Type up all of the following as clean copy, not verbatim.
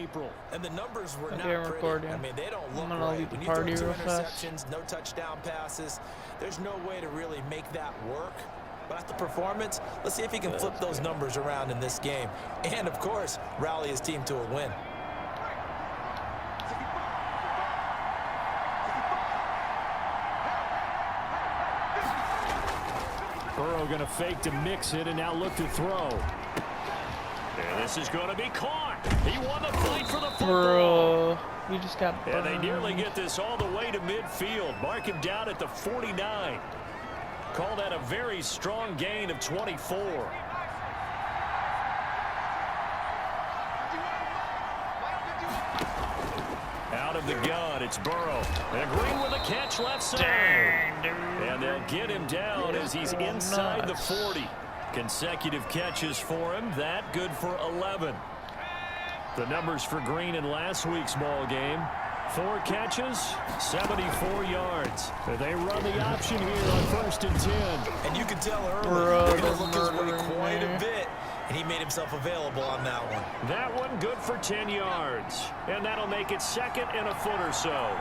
April. And the numbers were not recording. pretty. I mean, they don't look I'm gonna right. leave the When you party throw 2 real fast. interceptions, no touchdown passes, there's no way to really make that work. But the performance, let's see if he can flip those numbers around in this game. And, of course, rally his team to a win. Burrow going to fake to mix it and now look to throw. And this is going to be caught. He won the fight for the football. Bro, we just got burned. And they nearly get this all the way to midfield. Mark him down at the 49. Call that a very strong gain of 24. Out of the gun, it's Burrow. And Green with a catch left side. And they'll get him down as he's inside the 40. Consecutive catches for him. That good for 11. The numbers for Green in last week's ball game. 4 catches, 74 yards. They run the option here on 1st and 10. And you can tell early, they're going to look his way quite a bit. And he made himself available on that one. That one good for 10 yards. And that'll make it 2nd and a foot or so.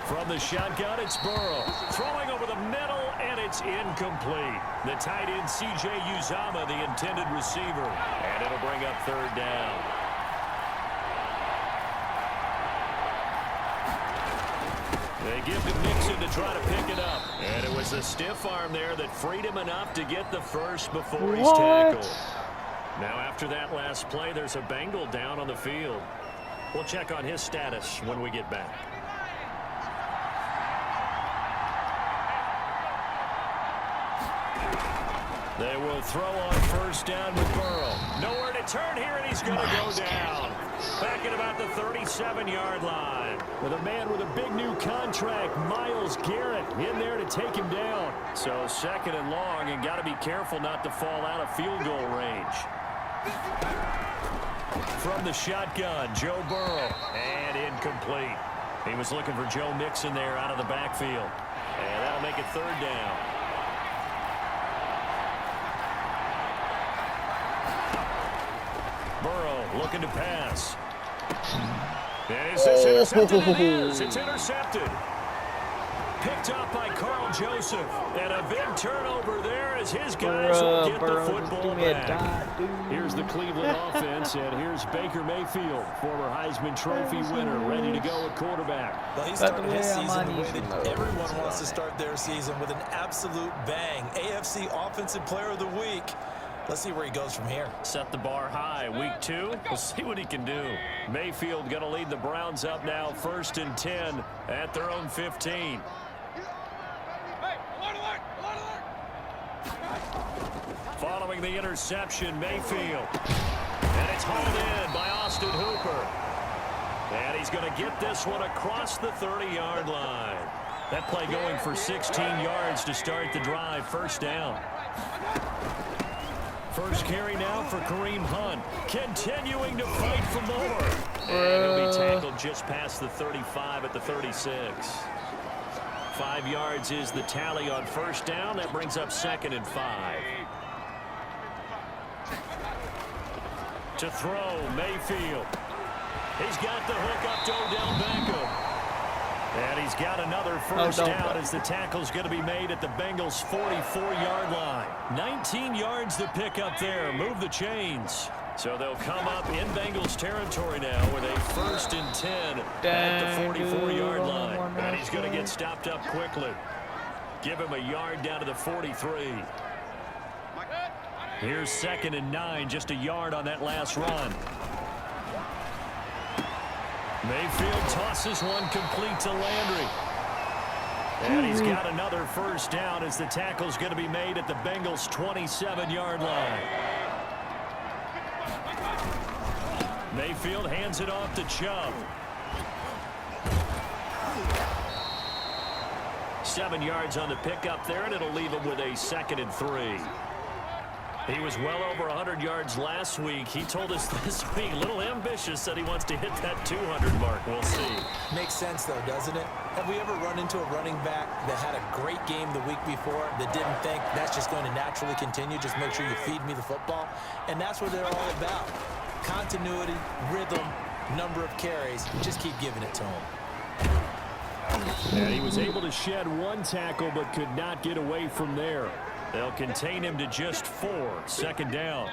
From the shotgun, it's Burrow. Throwing over the middle, and it's incomplete. The tight end, C.J. Uzomah, the intended receiver. And it'll bring up 3rd down. They give to Mixon to try to pick it up. And it was a stiff arm there that freed him enough to get the first before he's tackled. Now after that last play, there's a Bengal down on the field. We'll check on his status when we get back. They will throw on 1st down with Burrow. Nowhere to turn here, and he's going to go down. Back at about the 37-yard line. With a man with a big new contract, Myles Garrett, in there to take him down. So 2nd and long, and got to be careful not to fall out of field goal range. From the shotgun, Joe Burrow, and incomplete. He was looking for Joe Mixon there out of the backfield. And that'll make it 3rd down. Burrow looking to pass. And is this intercepted? It is. It's intercepted. Picked up by Carl Joseph. And a big turnover there as his guys will get the football back. Here's the Cleveland offense, and here's Baker Mayfield, former Heisman Trophy winner, ready to go at quarterback. Well, he started his season the way that everyone wants to start their season, with an absolute bang. AFC Offensive Player of the Week. Let's see where he goes from here. Set the bar high. Week 2, we'll see what he can do. Mayfield going to lead the Browns up now 1st and 10 at their own 15. Following the interception, Mayfield. And it's hauled in by Austin Hooper. And he's going to get this one across the 30-yard line. That play going for 16 yards to start the drive. 1st down. First carry now for Kareem Hunt. Continuing to fight for more. And he'll be tackled just past the 35 at the 36. 5 yards is the tally on 1st down. That brings up 2nd and 5. To throw, Mayfield. He's got the hook up to Odell Beckham. And he's got another 1st down as the tackle's going to be made at the Bengals' 44-yard line. 19 yards to pick up there. Move the chains. So they'll come up in Bengals territory now with a 1st and 10 at the 44-yard line. And he's going to get stopped up quickly. Give him a yard down to the 43. Here's 2nd and 9, just a yard on that last run. Mayfield tosses one complete to Landry. And he's got another 1st down as the tackle's going to be made at the Bengals' 27-yard line. Mayfield hands it off to Chubb. 7 yards on the pickup there, and it'll leave him with a 2nd and 3. He was well over 100 yards last week. He told us this week, a little ambitious, said he wants to hit that 200 mark. We'll see. Makes sense, though, doesn't it? Have we ever run into a running back that had a great game the week before that didn't think that's just going to naturally continue? Just make sure you feed me the football. And that's what they're all about. Continuity, rhythm, number of carries. Just keep giving it to him. And he was able to shed one tackle but could not get away from there. They'll contain him to just 4. Second down.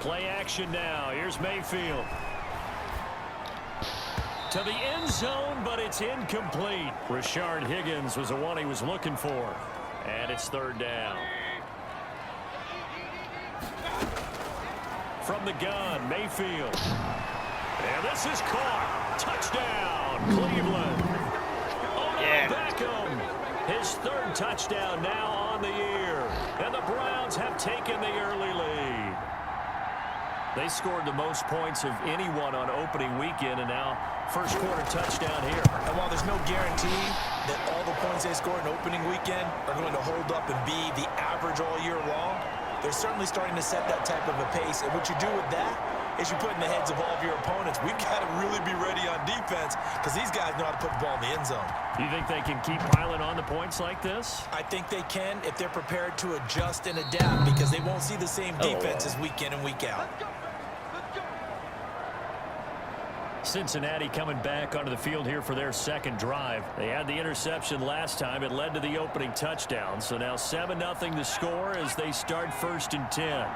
Play action now. Here's Mayfield. To the end zone, but it's incomplete. Rashard Higgins was the one he was looking for. And it's third down. From the gun, Mayfield. And this is caught. Touchdown, Cleveland. Odell Beckham. His third touchdown now on the year. And the Browns have taken the early lead. They scored the most points of anyone on opening weekend, and now first quarter touchdown here. And while there's no guarantee that all the points they score in opening weekend are going to hold up and be the average all year long, they're certainly starting to set that type of a pace. And what you do with that is you put in the heads of all of your opponents, we've got to really be ready on defense because these guys know how to put the ball in the end zone. Do you think they can keep piling on the points like this? I think they can if they're prepared to adjust and adapt because they won't see the same defenses week in and week out. Cincinnati coming back onto the field here for their second drive. They had the interception last time. It led to the opening touchdown. So now 7-0 the score as they start 1st and 10.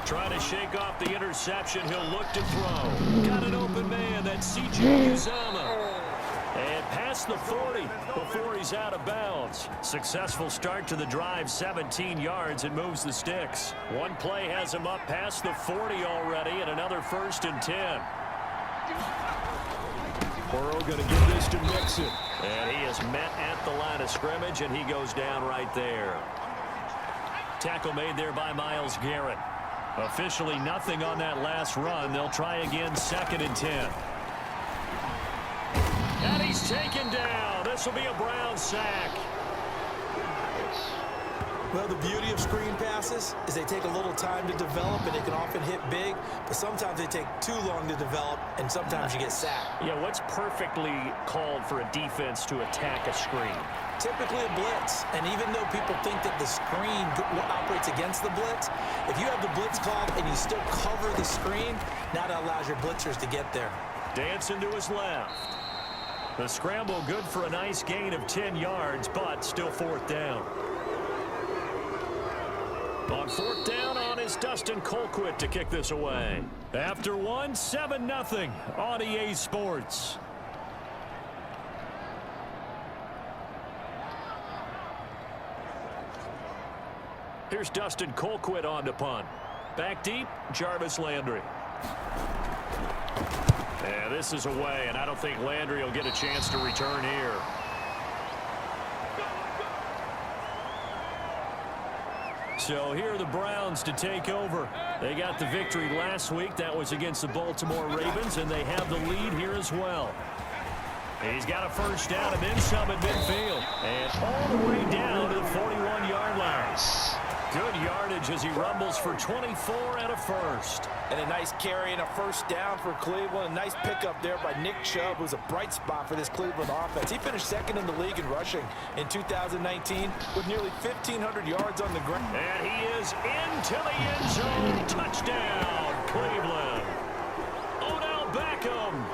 Trying to shake off the interception. He'll look to throw. Got an open man. That's C.J. Uzomah. And past the 40 before he's out of bounds. Successful start to the drive, 17 yards, and moves the sticks. One play has him up past the 40 already, and another 1st and 10. Burrow going to give this to Mixon. And he is met at the line of scrimmage, and he goes down right there. Tackle made there by Myles Garrett. Officially nothing on that last run. They'll try again, 2nd and 10. And he's taken down. This will be a Brown sack. Well, the beauty of screen passes is they take a little time to develop, and they can often hit big, but sometimes they take too long to develop, and sometimes you get sacked. Yeah, what's perfectly called for a defense to attack a screen? Typically a blitz, and even though people think that the screen operates against the blitz, if you have the blitz called and you still cover the screen, now that allows your blitzers to get there. Dancing to his left. The scramble good for a nice gain of 10 yards, but still 4th down. On 4th down on is Dustin Colquitt to kick this away. After 7-0 on EA Sports. Here's Dustin Colquitt on to punt. Back deep, Jarvis Landry. And this is away, and I don't think Landry will get a chance to return here. So here are the Browns to take over. They got the victory last week. That was against the Baltimore Ravens, and they have the lead here as well. He's got a 1st down and then some at midfield. And all the way down to the 41-yard line. Good yardage as he rumbles for 24 and a 1st. And a nice carry and a 1st down for Cleveland. A nice pickup there by Nick Chubb, who's a bright spot for this Cleveland offense. He finished 2nd in the league in rushing in 2019 with nearly 1,500 yards on the ground. And he is into the end zone. Touchdown, Cleveland. Odell Beckham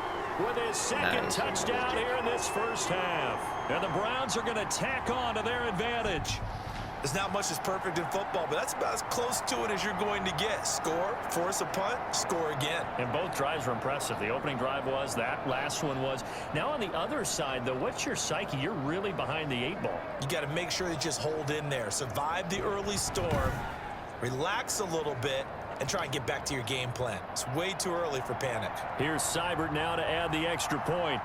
with his 2nd touchdown here in this 1st half. And the Browns are going to tack on to their advantage. There's not much that's perfect in football, but that's about as close to it as you're going to get. Score, force a punt, score again. And both drives were impressive. The opening drive was, that last one was. Now on the other side, though, what's your psyche? You're really behind the 8 ball. You got to make sure that you just hold in there. Survive the early storm, relax a little bit, and try and get back to your game plan. It's way too early for panic. Here's Seibert now to add the extra point.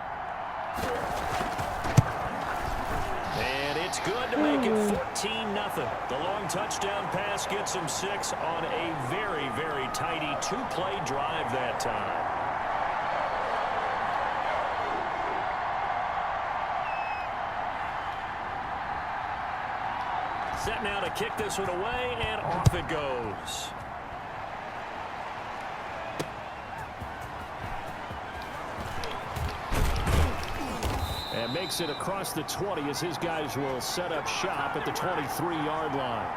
And it's good to make it 14-0. The long touchdown pass gets them 6 on a very, very tidy two-play drive that time. Set now to kick this one away, and off it goes. And makes it across the 20 as his guys will set up shop at the 23-yard line.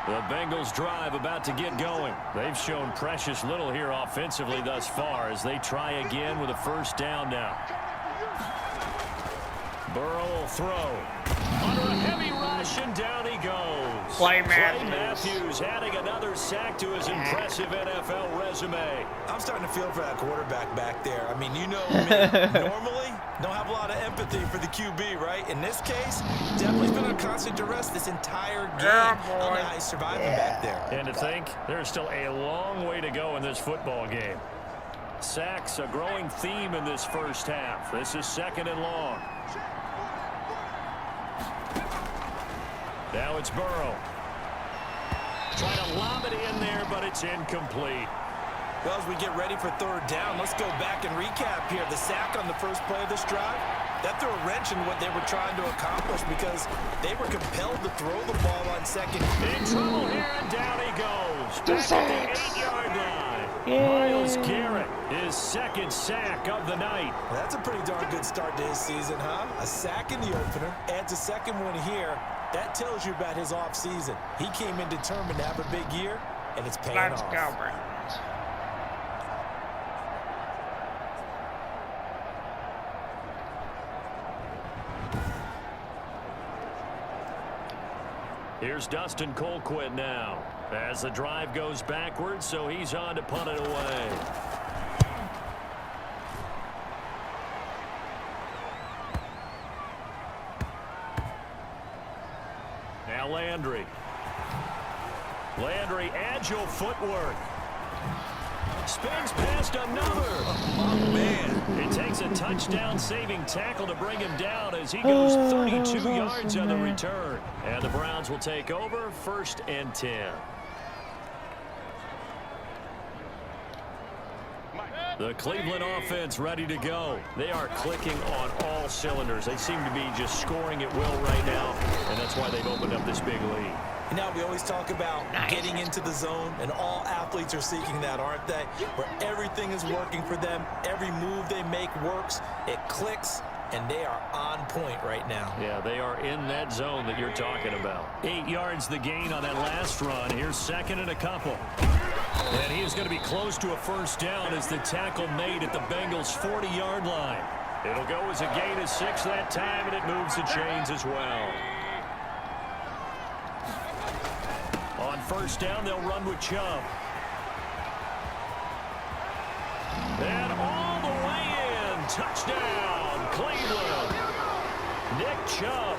The Bengals drive about to get going. They've shown precious little here offensively thus far as they try again with a first down now. Burrow will throw. Under a heavy rush, and down he goes. Clay Matthews adding another sack to his impressive NFL resume. I'm starting to feel for that quarterback back there. I mean, you know me. Normally, don't have a lot of empathy for the QB, right? In this case, definitely been on constant duress this entire game. I don't know how he's surviving back there. And to think, there's still a long way to go in this football game. Sacks, a growing theme in this first half. This is 2nd and long. Now it's Burrow. Trying to lob it in there, but it's incomplete. Well, as we get ready for 3rd down, let's go back and recap here. The sack on the first play of this drive, that threw a wrench in what they were trying to accomplish because they were compelled to throw the ball on 2nd. In trouble here, and down he goes. Back at the 8-yard line. Myles Garrett, his 2nd sack of the night. Well, that's a pretty darn good start to his season, huh? A sack in the opener, adds a 2nd one here. That tells you about his offseason. He came in determined to have a big year, and it's paying off. Let's go, Browns. Here's Dustin Colquitt now as the drive goes backwards, so he's on to punt it away. Now Landry. Landry, agile footwork. Spins past another. Oh, man. It takes a touchdown-saving tackle to bring him down as he goes 32 yards on the return. And the Browns will take over 1st and 10. The Cleveland offense ready to go. They are clicking on all cylinders. They seem to be just scoring at will right now, and that's why they've opened up this big lead. You know, we always talk about getting into the zone, and all athletes are seeking that, aren't they? Where everything is working for them. Every move they make works. It clicks, and they are on point right now. Yeah, they are in that zone that you're talking about. 8 yards the gain on that last run. Here's 2nd and a couple. And he is going to be close to a first down as the tackle made at the Bengals' 40-yard line. It'll go as a gain of 6 that time, and it moves the chains as well. On first down, they'll run with Chubb. And all the way in. Touchdown, Cleveland. Nick Chubb,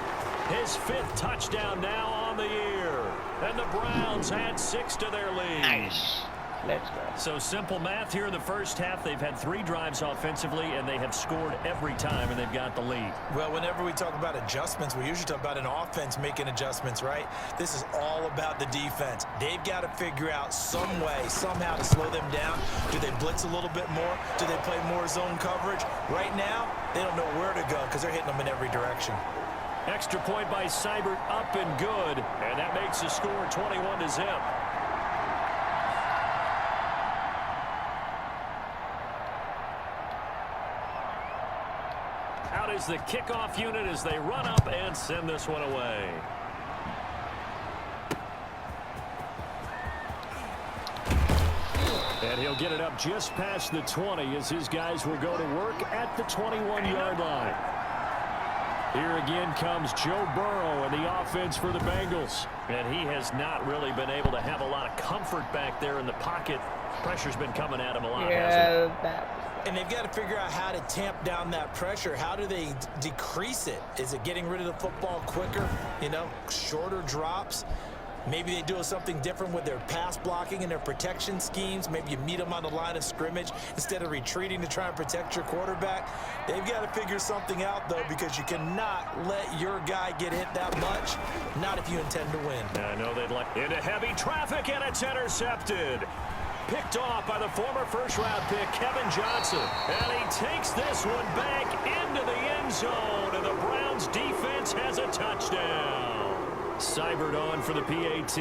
his 5th touchdown now on the year. And the Browns add 6 to their lead. Nice. Let's go. So simple math here in the first half. They've had 3 drives offensively, and they have scored every time, and they've got the lead. Well, whenever we talk about adjustments, we usually talk about an offense making adjustments, right? This is all about the defense. They've got to figure out some way, somehow to slow them down. Do they blitz a little bit more? Do they play more zone coverage? Right now, they don't know where to go because they're hitting them in every direction. Extra point by Seibert, up and good, and that makes the score 21-0. Out is the kickoff unit as they run up and send this one away. And he'll get it up just past the 20 as his guys will go to work at the 21-yard line. Here again comes Joe Burrow and the offense for the Bengals. And he has not really been able to have a lot of comfort back there in the pocket. Pressure's been coming at him a lot, hasn't it? And they've got to figure out how to tamp down that pressure. How do they decrease it? Is it getting rid of the football quicker? You know, shorter drops? Maybe they do something different with their pass blocking and their protection schemes. Maybe you meet them on the line of scrimmage instead of retreating to try and protect your quarterback. They've got to figure something out, though, because you cannot let your guy get hit that much, not if you intend to win. I know they'd like into heavy traffic, and it's intercepted. Picked off by the former first-round pick, Kevin Johnson. And he takes this one back into the end zone, and the Browns defense has a touchdown. Seibert on for the PAT.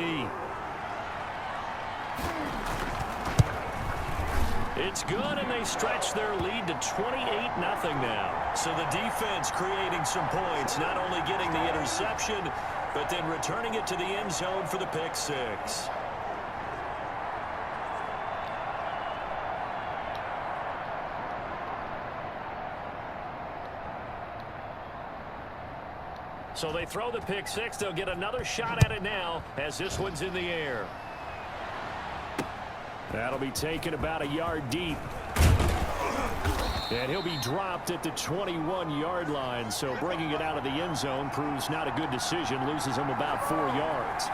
It's good, and they stretch their lead to 28-0 now. So the defense creating some points, not only getting the interception, but then returning it to the end zone for the pick six. So they throw the pick six. They'll get another shot at it now as this one's in the air. That'll be taken about a yard deep. And he'll be dropped at the 21-yard line. So bringing it out of the end zone proves not a good decision. Loses him about 4 yards.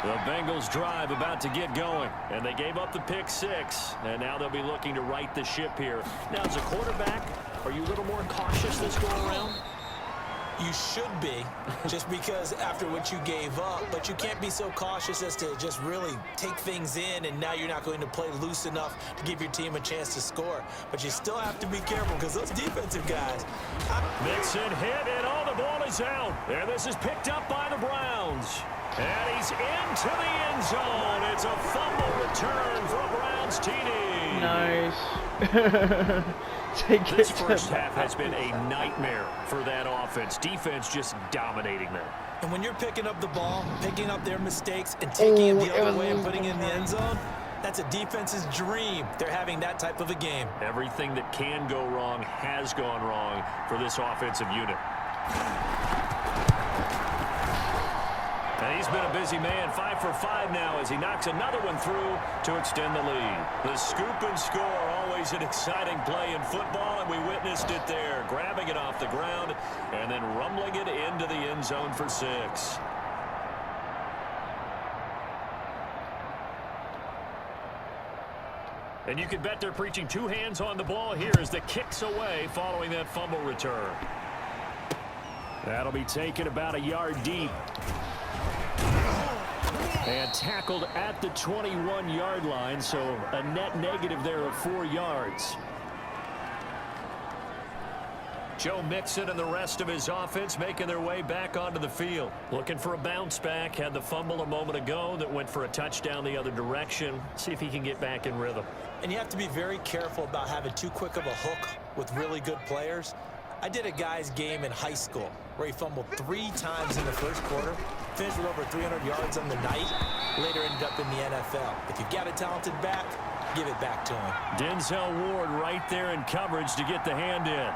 The Bengals drive about to get going. And they gave up the pick six. And now they'll be looking to right the ship here. Now, as a quarterback, are you a little more cautious this go around? You should be, just because after what you gave up, but you can't be so cautious as to just really take things in, and now you're not going to play loose enough to give your team a chance to score. But you still have to be careful because those defensive guys. Mixon hit, and all the ball is out. And this is picked up by the Browns. And he's into the end zone. It's a fumble return for a Browns TD. Nice. This first half has been a nightmare for that offense. Defense just dominating them. And when you're picking up the ball, picking up their mistakes, and taking it the other way and putting it in the end zone, that's a defense's dream. They're having that type of a game. Everything that can go wrong has gone wrong for this offensive unit. And he's been a busy man, 5 for 5 now as he knocks another one through to extend the lead. The scoop and score, always an exciting play in football, and we witnessed it there, grabbing it off the ground and then rumbling it into the end zone for 6. And you can bet they're preaching 2 hands on the ball here as the kick's away following that fumble return. That'll be taken about a yard deep. And tackled at the 21-yard line, so a net negative there of 4 yards. Joe Mixon and the rest of his offense making their way back onto the field. Looking for a bounce back. Had the fumble a moment ago that went for a touchdown the other direction. See if he can get back in rhythm. And you have to be very careful about having too quick of a hook with really good players. I did a guy's game in high school where he fumbled 3 times in the first quarter, finished with over 300 yards on the night, later ended up in the NFL. If you've got a talented back, give it back to him. Denzel Ward right there in coverage to get the hand in.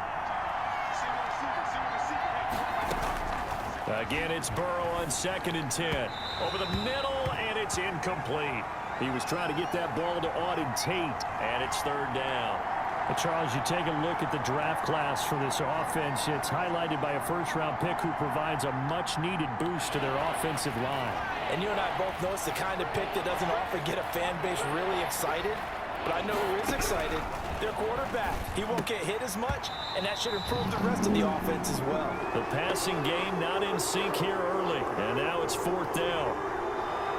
Again, it's Burrow on 2nd and 10. Over the middle, and it's incomplete. He was trying to get that ball to Auden Tate, and it's 3rd down. Charles, you take a look at the draft class for this offense. It's highlighted by a first-round pick who provides a much-needed boost to their offensive line. And you and I both know it's the kind of pick that doesn't often get a fan base really excited. But I know who is excited. Their quarterback. He won't get hit as much, and that should improve the rest of the offense as well. The passing game not in sync here early, and now it's 4th down.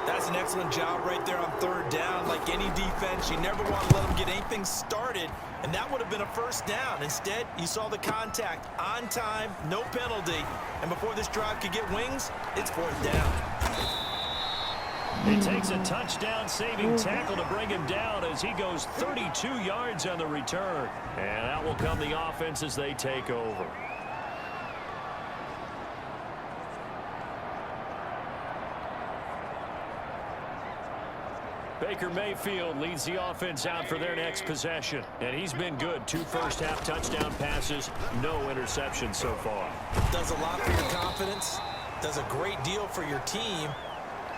That's an excellent job right there on 3rd down. Like any defense, you never want to let them get anything started, and that would have been a 1st down. Instead, you saw the contact on time, no penalty, and before this drive could get wings, it's 4th down. He takes a touchdown-saving tackle to bring him down as he goes 32 yards on the return. And out will come the offense as they take over. Baker Mayfield leads the offense out for their next possession. And he's been good. 2 first-half touchdown passes, no interceptions so far. Does a lot for your confidence, does a great deal for your team,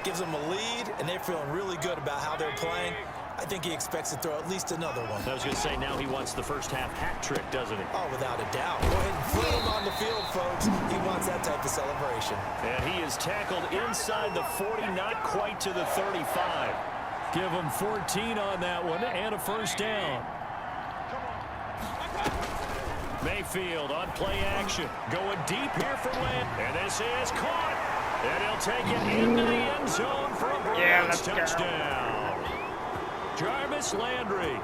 gives them a lead, and they're feeling really good about how they're playing. I think he expects to throw at least another one. I was going to say, now he wants the first half hat trick, doesn't he? Oh, without a doubt. Go ahead and throw him on the field, folks. He wants that type of celebration. And he is tackled inside the 40, not quite to the 35. Give him 14 on that one and a first down. Mayfield on play action. Going deep here for Land. And this is caught. And he'll take it into the end zone for a Browns touchdown. Jarvis Landry,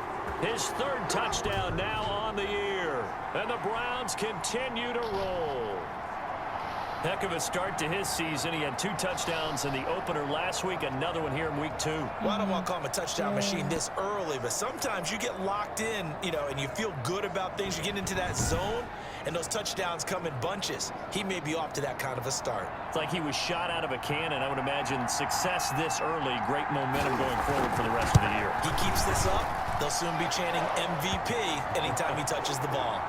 his third touchdown now on the year. And the Browns continue to roll. Heck of a start to his season. He had 2 touchdowns in the opener last week, another one here in week 2. Well, I don't want to call him a touchdown machine this early, but sometimes you get locked in, and you feel good about things. You get into that zone, and those touchdowns come in bunches. He may be off to that kind of a start. It's like he was shot out of a cannon. I would imagine success this early, great momentum going forward for the rest of the year. He keeps this up, they'll soon be chanting MVP anytime he touches the ball.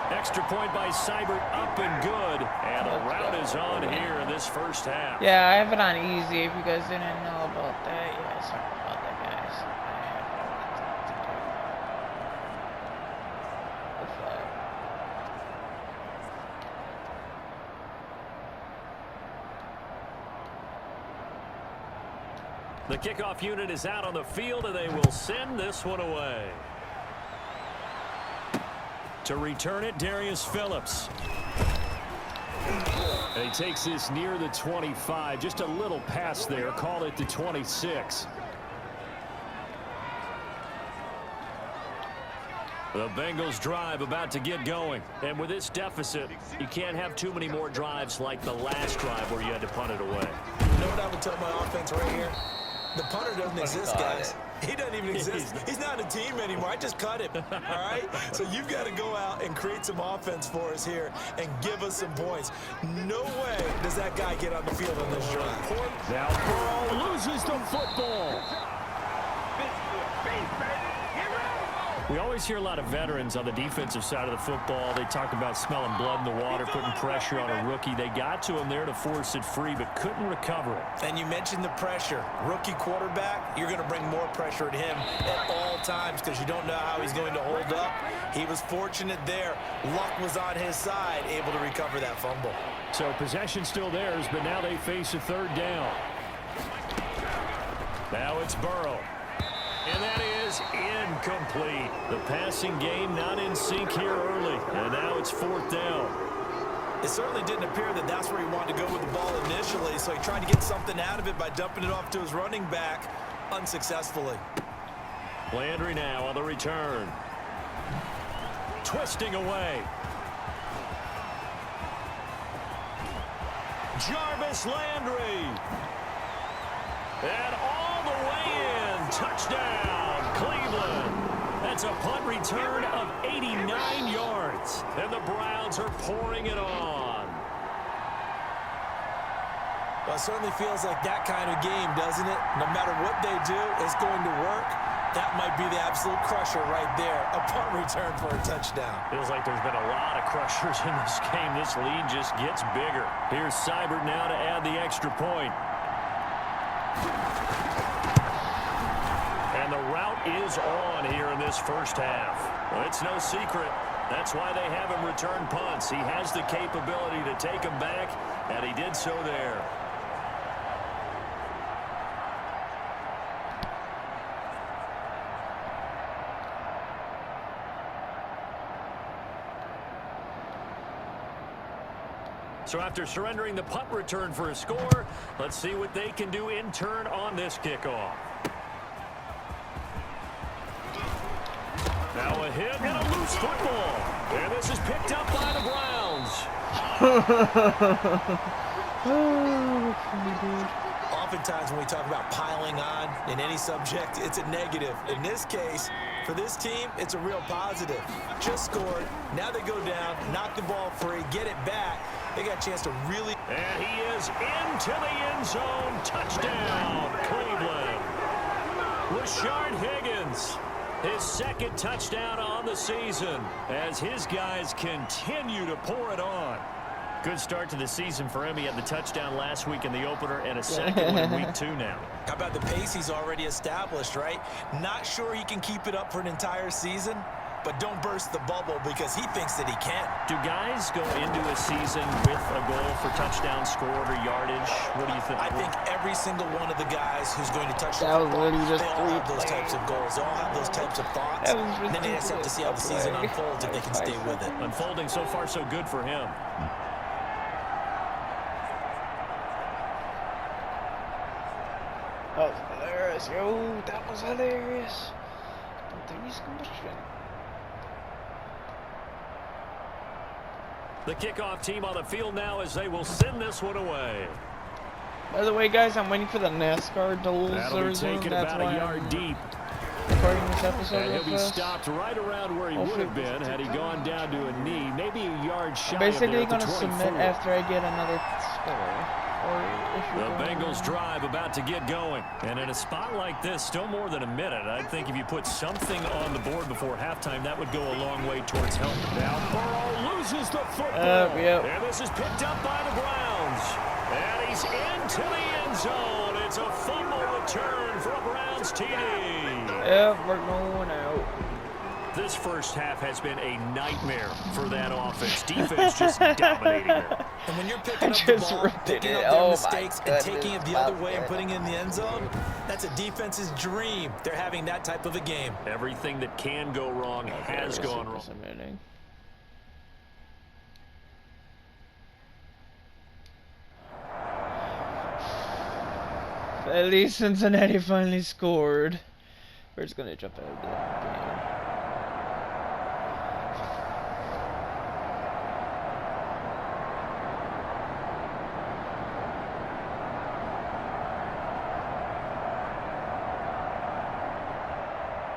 Extra point by Seibert, up and good. And the route is on here in this first half. Yeah, I have it on easy if you guys didn't know about that. Yeah, sorry about that, guys. The kickoff unit is out on the field, and they will send this one away. To return it, Darius Phillips. And he takes this near the 25. Just a little pass there. Call it the 26. The Bengals drive about to get going. And with this deficit, you can't have too many more drives like the last drive where you had to punt it away. You know what I would tell my offense right here? The punter doesn't exist, guys. He doesn't even exist. He's not a team anymore. I just cut him, all right? So you've got to go out and create some offense for us here and give us some points. No way does that guy get on the field on this drive. Now Burrow loses the football. We always hear a lot of veterans on the defensive side of the football. They talk about smelling blood in the water, putting pressure on a rookie. They got to him there to force it free, but couldn't recover it. And you mentioned the pressure. Rookie quarterback, you're going to bring more pressure at him at all times because you don't know how he's going to hold up. He was fortunate there. Luck was on his side, able to recover that fumble. So possession still theirs, but now they face a third down. Now it's Burrow. And that is incomplete. The passing game not in sync here early. And now it's fourth down. It certainly didn't appear that that's where he wanted to go with the ball initially, so he tried to get something out of it by dumping it off to his running back unsuccessfully. Landry now on the return. Twisting away. Jarvis Landry. And all the way in. Touchdown, Cleveland. That's a punt return of 89 yards. And the Browns are pouring it on. Well, it certainly feels like that kind of game, doesn't it? No matter what they do, it's going to work. That might be the absolute crusher right there. A punt return for a touchdown. Feels like there's been a lot of crushers in this game. This lead just gets bigger. Here's Seibert now to add the extra point. And the route is on here in this first half. Well, it's no secret. That's why they have him return punts. He has the capability to take them back, and he did so there. So after surrendering the punt return for a score, let's see what they can do in turn on this kickoff. Now a hit and a loose football. And this is picked up by the Browns. Oftentimes when we talk about piling on in any subject, it's a negative. In this case, for this team, it's a real positive. Just scored. Now they go down, knock the ball free, get it back. They got a chance to really... And he is into the end zone. Touchdown, Cleveland. Rashard Higgins, his second touchdown on the season as his guys continue to pour it on. Good start to the season for him. He had the touchdown last week in the opener and a second one in week 2 now. How about the pace he's already established, right? Not sure he can keep it up for an entire season, but don't burst the bubble because he thinks that he can. Do guys go into a season with a goal for touchdown scored or yardage? What do you think? I think every single one of the guys who's going to touch the That was football, literally just they all have those three types of goals. They all have those types of thoughts. That was And then they just have to see how the season ridiculous. unfolds if they can stay with it. Unfolding so far so good for him. That was hilarious, yo. That was hilarious. The kickoff team on the field now as they will send this one away. By the way, guys, I'm waiting for the NASCAR duels That'll to be resume. taken That's about why a yard I'm deep. recording this episode And he'll real be fast. stopped right around where he would have been had he gone down to a knee, maybe a yard shy I'm basically of there going at to the submit 24. after I get another score. Or if The you're going Bengals drive about to get going. And in a spot like this, still more than a minute. I think if you put something on the board before halftime, that would go a long way towards help. Now Burrow loses the football. Yep. And this is picked up by the Browns. And he's into the end zone. It's a fumble return for a Browns TD. Yep, we're going out. This first half has been a nightmare for that offense. Defense just dominating it. And when you're picking up the just ball, ripped picking it. up their Oh my mistakes and taking it goodness, the other about way and that. putting it in the end zone, that's a defense's dream. They're having that type of a game. Everything that can go wrong has gone wrong. At least Cincinnati finally scored. We're just gonna jump out of the game.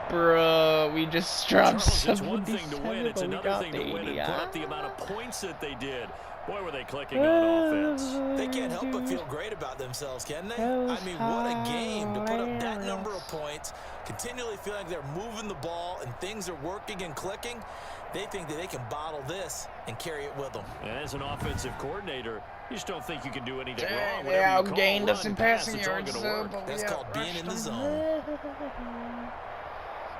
Bruh, we just dropped Charles, it's one thing to 77, win. It's but we another got thing the to win 80. and put up the amount of points that they did. Boy, were they clicking on offense. They can't help but feel great about themselves, can they? That was I mean, what a game to put up that hilarious. number of points, continually feeling like they're moving the ball and things are working and clicking. They think that they can bottle this and carry it with them. And as an offensive coordinator, you just don't think you can do anything wrong. They Whatever you call, outgained us run, in pass, passing it's all yards, gonna so, work. but we That's called being in the outrushed zone. them.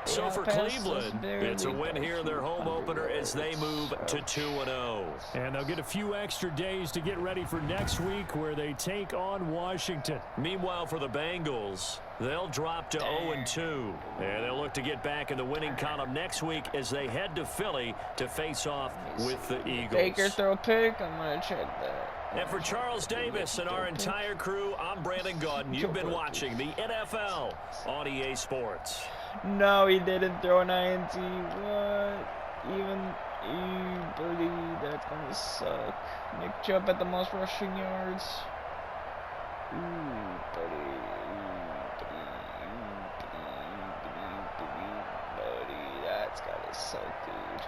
So Yeah, for pass us Cleveland, it's a barely win here in their home 200 opener as they move to 2-0. And they'll get a few extra days to get ready for next week where they take on Washington. Meanwhile, for the Bengals, they'll drop to 0-2. And they'll look to get back in the winning column next week as they head to Philly to face off with the Eagles. Baker throw a pick. I'm gonna check that. And for Charles Davis and our entire crew, I'm Brandon Gaudin. You've been watching the NFL on EA Sports. No, he didn't throw an INT. What? Even you believe that's gonna suck. Nick Chubb at the most rushing yards. Ooh, buddy. Buddy. That's gotta suck, dude.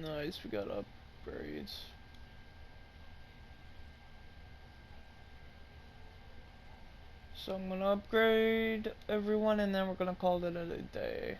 Nice, we got upgrades. So I'm gonna upgrade everyone and then we're gonna call it a day.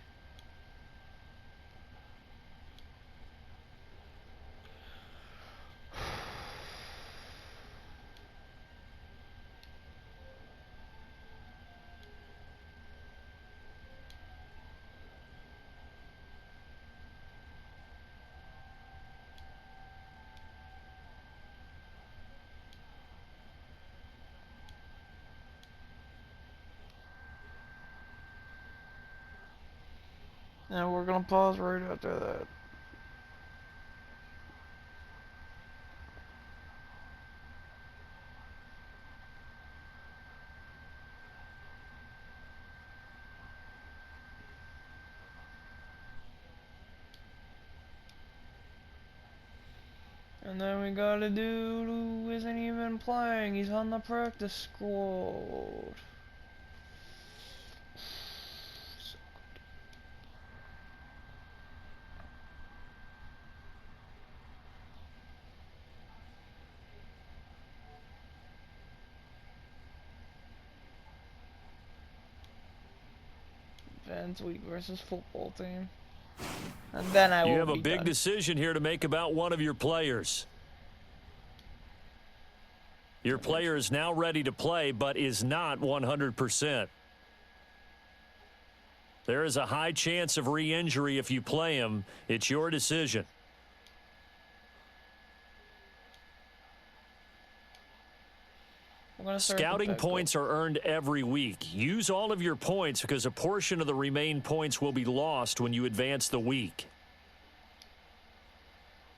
And we're gonna pause right after that. And then we got a dude who isn't even playing. He's on the practice squad. Advanced week versus football team. And then I will You have a be big done. decision here to make about one of your players. Your player is now ready to play, but is not 100%. There is a high chance of re-injury if you play him. It's your decision. Scouting points are earned every week. Use all of your points because a portion of the remaining points will be lost when you advance the week.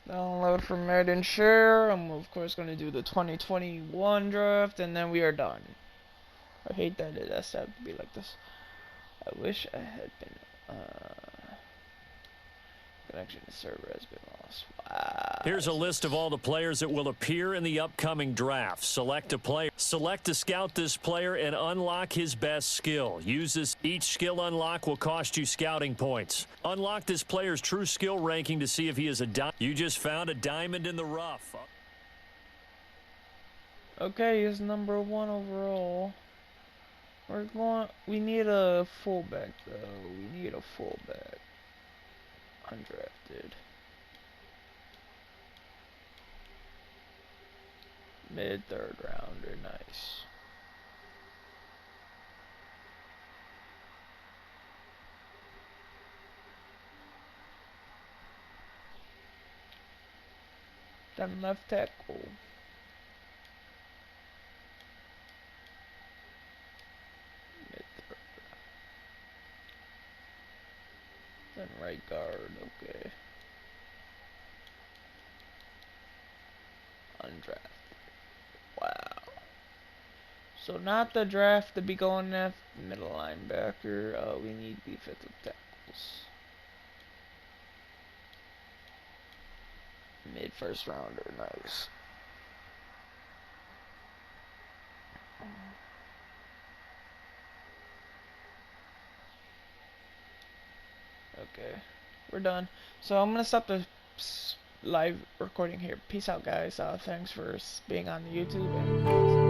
Download from Madden share. I'm of course going to do the 2021 draft, and then we are done. I hate that it has to be like this. I wish I had been. Connection to server has been lost. Wow. Here's a list of all the players that will appear in the upcoming draft. Select a player. Select to scout this player and unlock his best skill. Use this. Each skill unlock will cost you scouting points. Unlock this player's true skill ranking to see if he is a diamond. You just found a diamond in the rough. Okay, he's number 1 overall. We need a fullback though. We need a fullback. Undrafted. Mid-third rounder, nice. Then left tackle. Mid-third. Then right guard, okay. Undrafted. Wow. So not the draft to be going after middle linebacker. We need defensive tackles. Mid first rounder, nice. Okay, we're done. So I'm gonna stop the live recording here. Peace out, guys. Thanks for being on the YouTube and